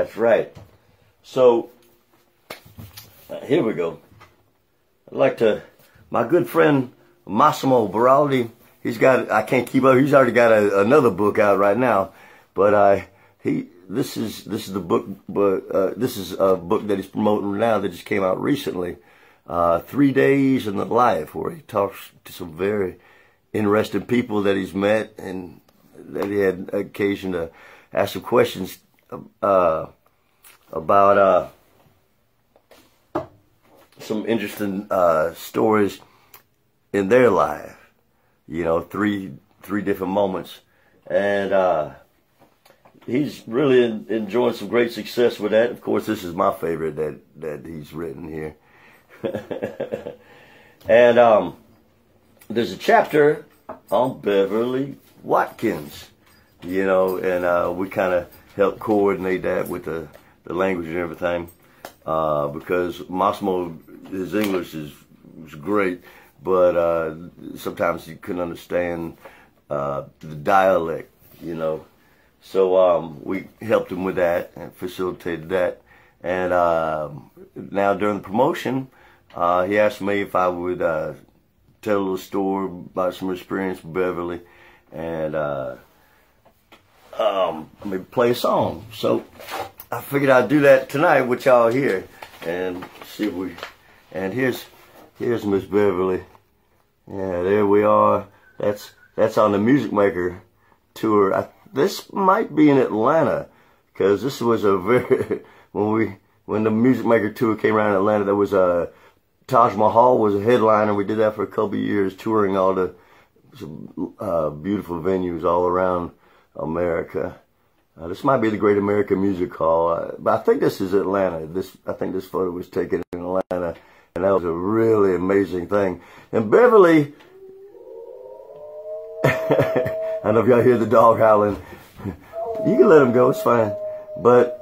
That's right. So, here we go. I'd like to, my good friend Massimo Baraldi, I can't keep up, he's already got another book out right now, but this is the book, this is a book that he's promoting now that just came out recently, 3 Days in the Life, where he talks to some very interesting people that he's met and that he had occasion to ask some questions about some interesting stories in their life. You know, three different moments, and he's really enjoying some great success with that. Of course, this is my favorite that he's written here. And there's a chapter on Beverly Watkins, you know, and we kind of helped coordinate that with the language and everything, because Massimo, his English was great, but sometimes you couldn't understand the dialect, you know. So we helped him with that and facilitated that. And now during the promotion, he asked me if I would tell a little story about some experience with Beverly and maybe play a song. So I figured I'd do that tonight with y'all here and see if we. And here's Miss Beverly. Yeah, there we are. That's on the Music Maker tour. This might be in Atlanta, because this was a very when the Music Maker tour came around in Atlanta, there was Taj Mahal was a headliner. We did that for a couple of years, touring all the beautiful venues all around America. This might be the Great American Music Hall, but I think this is Atlanta. I think this photo was taken in Atlanta, and that was a really amazing thing. And Beverly, I don't know if y'all hear the dog howling. You can let him go, it's fine. But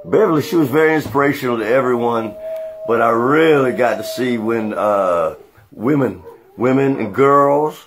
Beverly, she was very inspirational to everyone. But I really got to see when women and girls,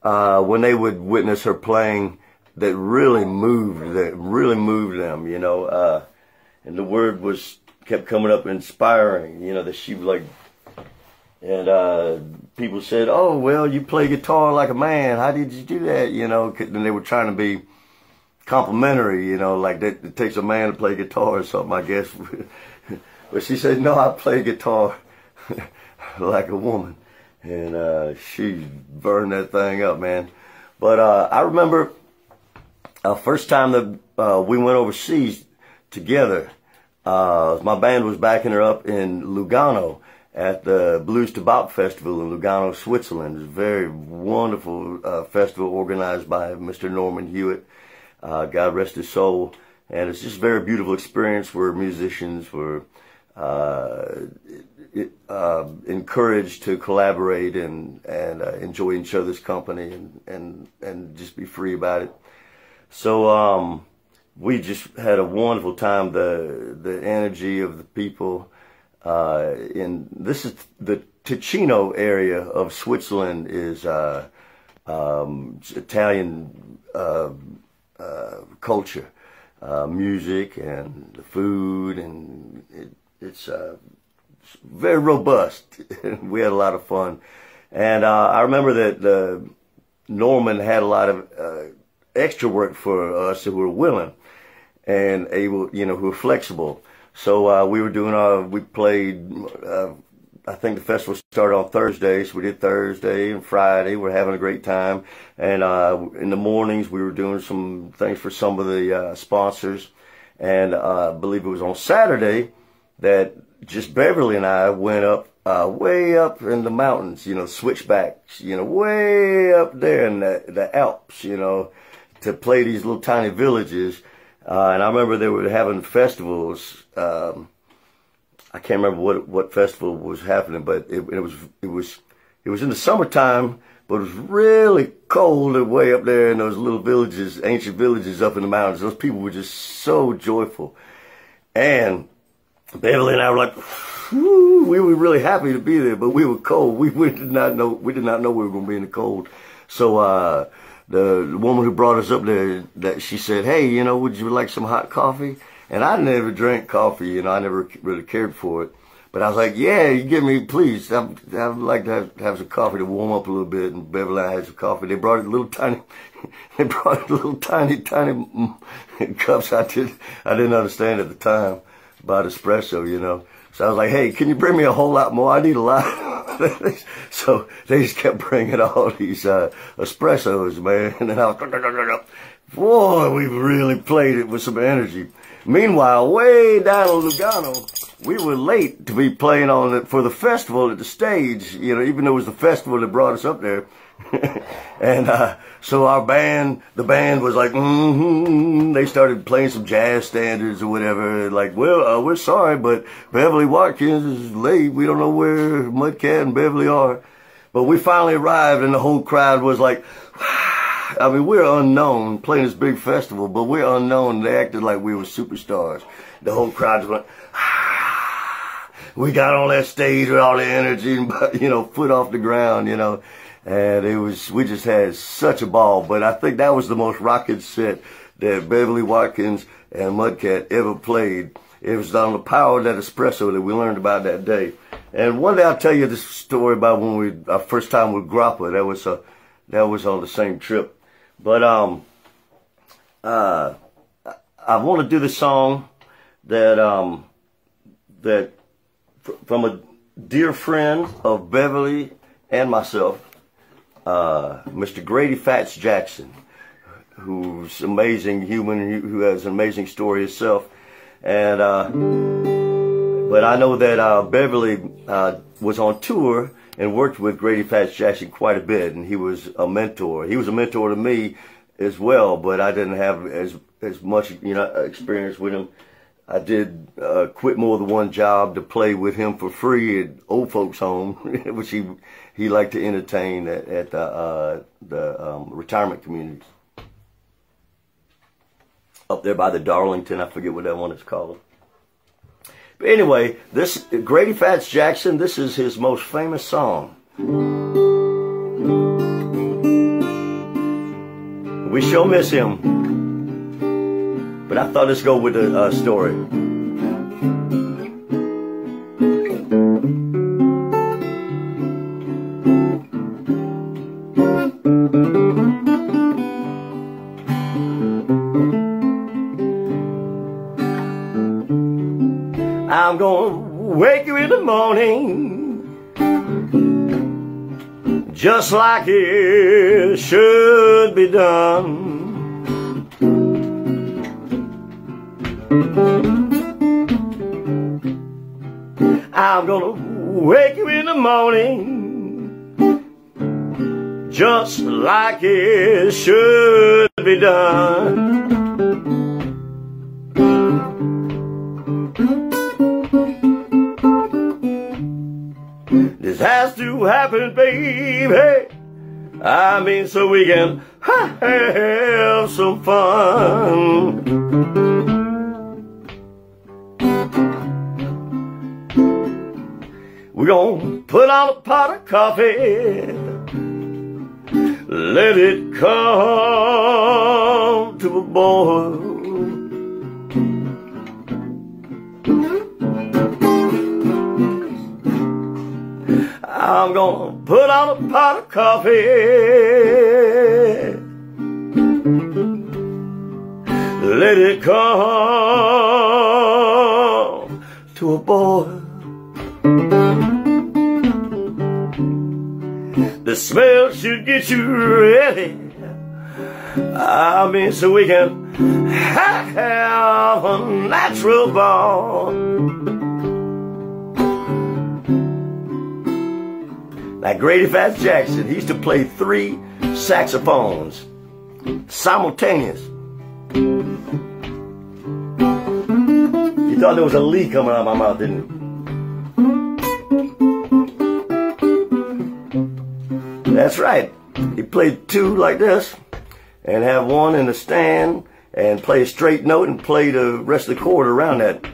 when they would witness her playing, that really moved them, you know. And the word kept coming up, inspiring, you know, that she was like. And people said, "Oh, well, you play guitar like a man. How did you do that?" You know, and they were trying to be complimentary, you know, like that it takes a man to play guitar or something, I guess. But she said, "No, I play guitar like a woman." And she burned that thing up, man. But I remember first time that we went overseas together. My band was backing her up in Lugano at the Blues to Bop Festival in Lugano, Switzerland. It's a very wonderful festival organized by Mr. Norman Hewitt, God rest his soul. And it's just a very beautiful experience where musicians were encouraged to collaborate and enjoy each other's company and just be free about it. So we just had a wonderful time. The energy of the people. This is the Ticino area of Switzerland is Italian culture, music and the food, and it's very robust. We had a lot of fun, and I remember that Norman had a lot of extra work for us who were willing and able, you know, who were flexible. So we were doing we played, I think the festival started on Thursday, so we did Thursday and Friday. We're having a great time. And in the mornings, we were doing some things for some of the sponsors. And I believe it was on Saturday that just Beverly and I went up, way up in the mountains, you know, switchbacks, you know, way up there in the Alps, you know, to play these little tiny villages. And I remember they were having festivals. I can't remember what festival was happening, but it was in the summertime, but it was really cold way up there in those little villages, ancient villages up in the mountains. Those people were just so joyful. And Beverly and I were like, whew, we were really happy to be there, but we were cold. We did not know we were going to be in the cold. So the woman who brought us up there, that she said, "Hey, you know, would you like some hot coffee?" And I never drank coffee, you know, I never really cared for it. But I was like, yeah, you give me, please. I'd like to have some coffee to warm up a little bit. And Beverly and I had some coffee. They brought it little tiny cups. I didn't understand at the time about espresso, you know. So I was like, hey, can you bring me a whole lot more? I need a lot. So they just kept bringing all these espressos, man. And then I was, boy, we really played it with some energy. Meanwhile, way down in Lugano, we were late to be playing on it for the festival at the stage, you know, even though it was the festival that brought us up there. And so our band, the band was like, they started playing some jazz standards or whatever. Like, well, we're sorry, but Beverly Watkins is late. We don't know where Mudcat and Beverly are. But we finally arrived, and the whole crowd was like, I mean, we're unknown, playing this big festival, but we're unknown. They acted like we were superstars. The whole crowd just went, we got on that stage with all the energy, and, you know, foot off the ground, you know. And we just had such a ball. But I think that was the most rocking set that Beverly Watkins and Mudcat ever played. It was on the power of that espresso that we learned about that day. And one day I'll tell you this story about when our first time with Grappa. That was on the same trip. But I want to do the song that from a dear friend of Beverly and myself, Mr. Grady Fats Jackson, who's an amazing human, who has an amazing story himself. And but I know that Beverly was on tour and worked with Grady Fats Jackson quite a bit, and he was a mentor. He was a mentor to me as well, but I didn't have as much, you know, experience with him. I did quit more than one job to play with him for free at old folks' home, which he liked to entertain at the retirement communities up there by the Darlington. I forget what that one is called. But anyway, this Grady Fats Jackson, this is his most famous song. We sure miss him, but I thought let's go with the story. I'm gonna wake you in the morning just like it should be done. I'm gonna wake you in the morning just like it should be done. This has to happen, baby. I mean, so we can have some fun. We're gonna put on a pot of coffee, let it come to a boil. I'm gonna put on a pot of coffee, let it come to a boil. The smell should get you ready. I mean, so we can have a natural ball. Now, Grady Fats Jackson, he used to play 3 saxophones simultaneous. You thought there was a leak coming out of my mouth, didn't you? That's right. He played 2 like this, and have 1 in the stand, and play a straight note, and play the rest of the chord around that.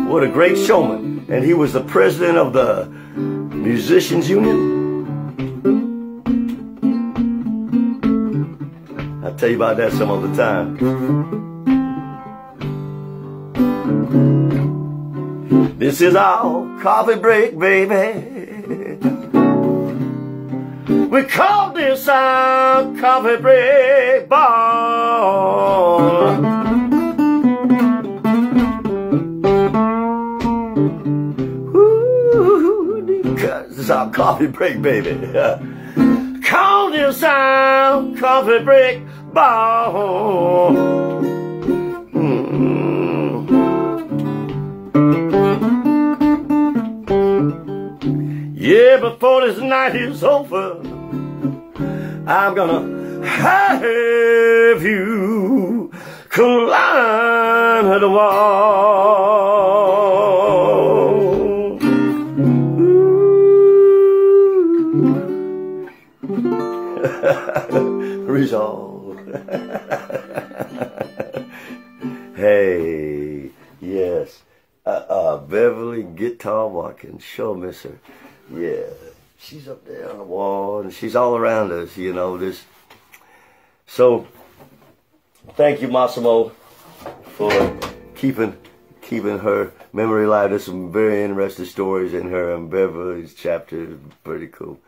What a great showman. And he was the president of the Musicians Union. tell you about that some other time. This is our coffee break, baby. We call this our coffee break ball. Ooh, this is our coffee break, baby. Call this our coffee break ball. Yeah, before this night is over, I'm gonna have you climb the wall. Resolve. Hey, yes. Beverly Guitar Watkins, sure miss her. Yeah, she's up there on the wall, and she's all around us, you know, this. So, thank you, Massimo, for keeping her memory alive. There's some very interesting stories in her, and Beverly's chapter is pretty cool.